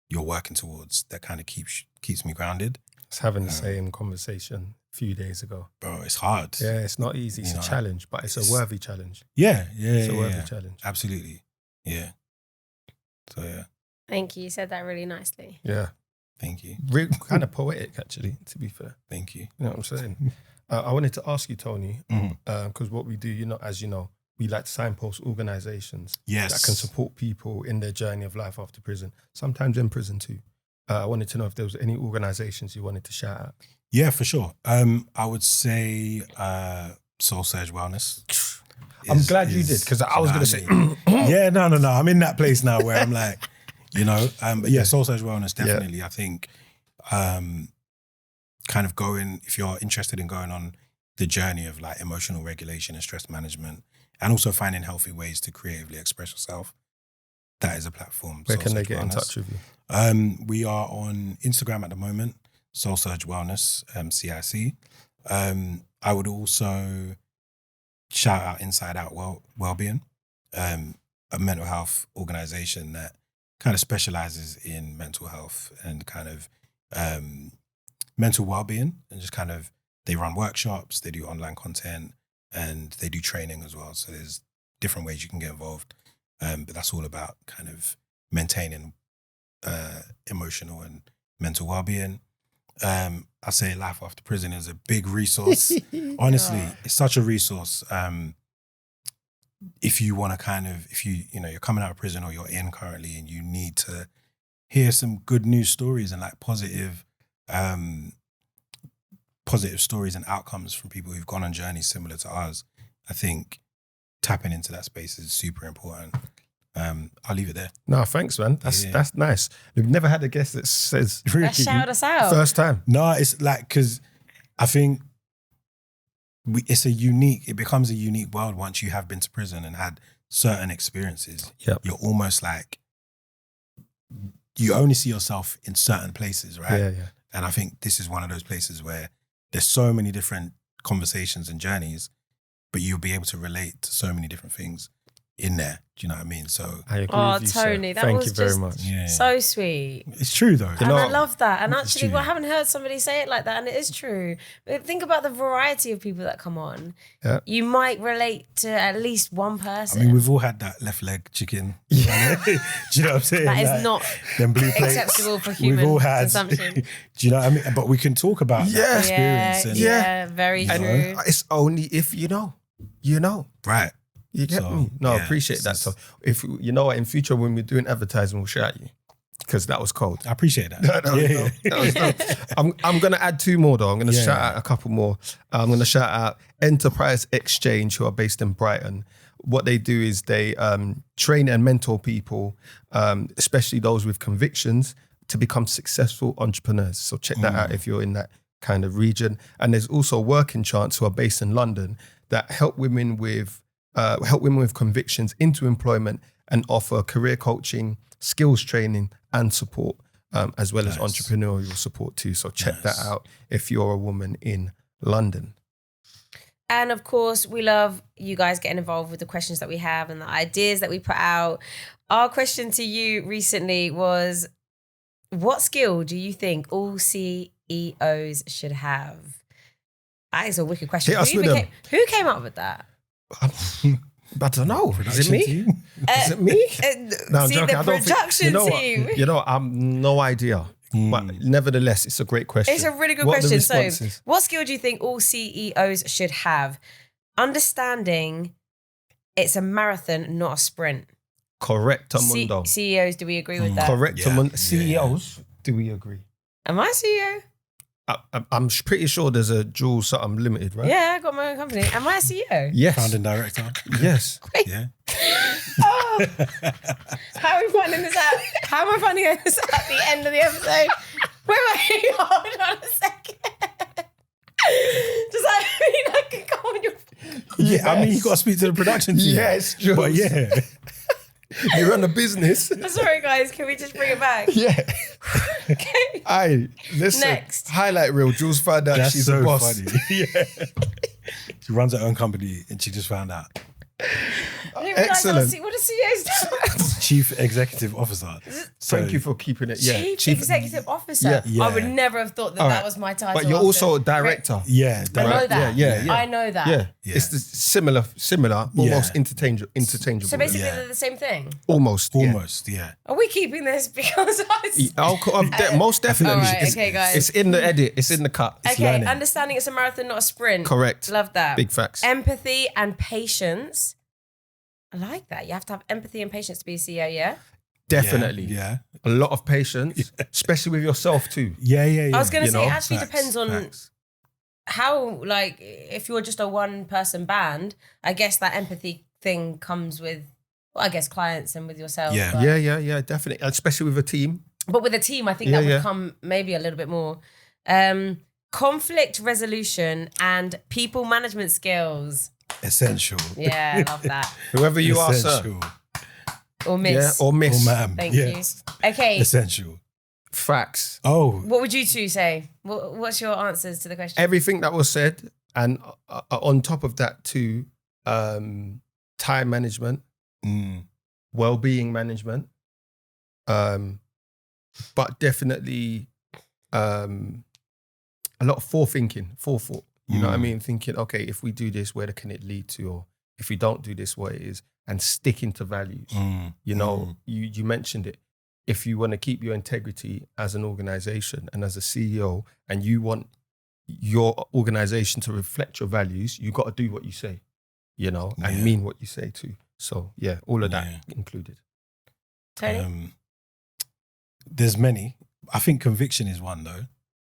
you're working towards that kind of keeps me grounded. I was having the same conversation a few days ago. Bro, it's hard. Yeah, it's not easy. It's You a know, challenge, but it's a worthy challenge. Yeah. It's a worthy challenge. Absolutely. Yeah. So yeah, Thank you. You said that really nicely. Yeah. thank you. Kind of poetic, actually, to be fair. Thank you. You know what I'm saying? I wanted to ask you, Tony, Mhm. because what we do, as you know, we like to signpost organizations Yes. that can support people in their journey of life after prison, sometimes in prison too. I wanted to know if there was any organizations you wanted to shout out. Yeah, for sure. I would say Soul Surge Wellness. I'm glad you did, because I was going to say, yeah, no. I'm in that place now where I'm like, but yeah, Soul Surge Wellness, definitely. I think kind of going, if you're interested in going on the journey of like emotional regulation and stress management, and also finding healthy ways to creatively express yourself, that is a platform. where Soul can they Surge get in Wellness. touch with you? We are on Instagram at the moment, Soul Surge Wellness, CIC. I would also shout out Inside Out Wellbeing, a mental health organization that kind of specializes in mental health and kind of mental well-being, and just kind of, they run workshops, they do online content, and they do training as well. So there's different ways you can get involved. But that's all about kind of maintaining emotional and mental well-being. I say Life After Prison is a big resource. Honestly, it's such a resource. If you want to kind of, if you're coming out of prison or you're in currently and you need to hear some good news stories and like positive stories and outcomes from people who've gone on journeys similar to ours, I think tapping into that space is super important. I'll leave it there. No, thanks, man. That's nice. We've never had a guest that says Let's shout us out. first time. No, it's like, because I think it becomes a unique world once you have been to prison and had certain experiences. Yep. You're almost like, you only see yourself in certain places, right? Yeah. And I think this is one of those places where there's so many different conversations and journeys, but you'll be able to relate to so many different things in there. Do you know what I mean? So I agree Oh, with you, Tony, sir. that Thank was you very just much. yeah, so sweet. it's true though. And know- I love that. And It's actually, true. I haven't heard somebody say it like that. And it is true. But think about the variety of people that come on. Yeah. You might relate to at least one I person. mean, we've all had that left leg chicken. Do you know what I'm saying? That is Like, not them blue plates. acceptable for We've human all had. consumption. Do you know what I mean? But we can talk about that Yeah. experience. And, Yeah, very And true. it's only if you know. You know. Right. You get So, me? No, I yeah, appreciate that. it's So if you know what, in future when we're doing advertising, we'll shout you because that was cold. I appreciate that. That was Yeah, dope. That was dope. I'm going to add two more though. I'm going to Yeah, shout yeah. out a couple more. I'm going to shout out Enterprise Exchange, who are based in Brighton. What they do is they train and mentor people, especially those with convictions, to become successful entrepreneurs. So check that out if you're in that kind of region. And there's also Working Chance, who are based in London, that help women with convictions into employment and offer career coaching, skills training, and support, as well as Nice. entrepreneurial support too. So check that Nice. out if you're a woman in London. And of course, we love you guys getting involved with the questions that we have and the ideas that we put out. Our question to you recently was, what skill do you think all CEOs should have? That is a wicked question. Hit us with them. Who came up with that? I don't know. Is Production it me? team? Is it me? No, I'm See, joking. the I don't think- production you know what? team. You know, I'm no idea. But nevertheless, it's a great question. It's a really good What are the question. So, responses? what skill do you think all CEOs should have? Understanding it's a marathon, not a sprint. Correct, Mundo. CEOs, do we agree with that? Correct, Yeah, Mundo. yeah. CEOs, do we agree? Am I a CEO? I'm pretty sure there's a Jules something limited, right? Yeah, I got my own company. Am I a CEO? Yes. Founding director. Yes. Yeah. Oh, how are we finding this out? How am I finding this out at the end of the episode? Wait, hold on a second. Does that mean I can go on your... Yeah. I mean, you got to speak to the production team. Yes, Jules. But yeah. You run a business. Sorry, guys. Can we just bring it back? Yeah. Okay. Aye, listen. Next. Highlight reel. Jules found out That's she's so a boss. funny. Yeah. She runs her own company and she just found out. I didn't realise Excellent. what do CEOs do? Chief Executive Officer. So, Thank you for keeping it. Yeah. Chief Executive Officer. Yeah. Yeah. I would never have thought that All that right. was my title. But you're also a director. Yeah. I know Right. that. Yeah. I know that. Yeah. Yeah. It's the similar, almost interchangeable. So basically, Yeah. they're the same thing. Almost. yeah. Almost, yeah. Are we keeping this because Most definitely. All right, It's- okay, guys. It's in the edit. It's in the cut. It's Okay, learning. understanding it's a marathon, not a sprint. Correct. Love that. Big facts. Empathy and patience. I like that. You have to have empathy and patience to be a CEO, yeah? Definitely. Yeah. A lot of patience, especially with yourself too. Yeah. I was going to You say, know, it actually Facts, depends on facts. how, like, if you're just a one-person band, I guess that empathy thing comes with, well, I guess, clients and with yourself. Yeah. But, Yeah, definitely. Especially with a team. but with a team, I think Yeah, that would yeah. come maybe a little bit more. Conflict resolution and people management skills. Essential. Yeah, I love that. Whoever you are, sir. Essential. Or miss. Yeah, or miss. Oh, ma'am. Thank Yes. you. Okay, Essential. Facts. Oh, what would you two say? What's your answers to the question? Everything that was said, and on top of that too, time management, well-being management, but definitely a lot of forethought. You know what I mean? Thinking, okay, if we do this, where can it lead to? Or if we don't do this, what it is, and sticking to values. You know, you mentioned it. If you want to keep your integrity as an organization and as a CEO, and you want your organization to reflect your values, you got to do what you say, you know, and Yeah. mean what you say too. So yeah, all of that Yeah. included. Tony? There's many. I think conviction is one though,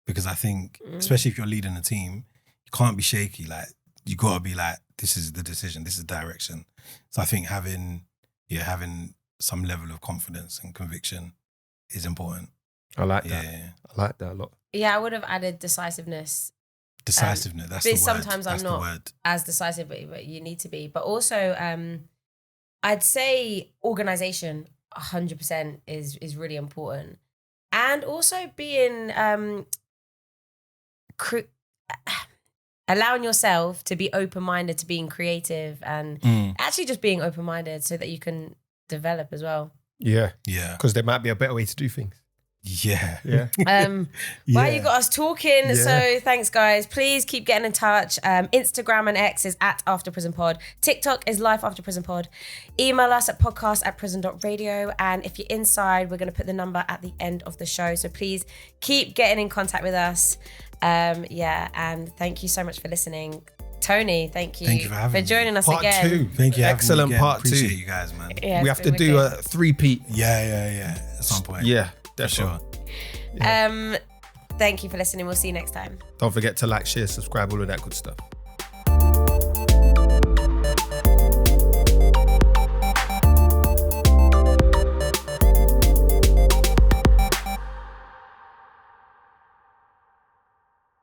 because I think, especially if you're leading a team, you can't be shaky. Like you got to be like, this is the decision, this is the direction. So I think having some level of confidence and conviction is important. I like that. Yeah. I like that a lot. Yeah, I would have added decisiveness. Decisiveness, that's but the word. sometimes I'm That's not the word. as decisive, but you need to be. But also, I'd say organization 100% is really important. And also being allowing yourself to be open-minded to being creative and actually just being open-minded so that you can develop as well. Yeah. Yeah. Because there might be a better way to do things. Yeah. Yeah. Well, you got us talking. So thanks, guys. Please keep getting in touch. Instagram and X is @AfterPrisonPod. TikTok is Life After Prison Pod. Email us at podcast@prison.radio. And if you're inside, we're going to put the number at the end of the show. So please keep getting in contact with us. And thank you so much for listening. Tony, thank you for joining us part again. Part 2. Thank you. Excellent part 2. Appreciate you guys, man. Yeah, we have to do a 3-peat. Yeah. At some point. Yeah, for sure. Thank you for listening. We'll see you next time. Don't forget to like, share, subscribe, all of that good stuff.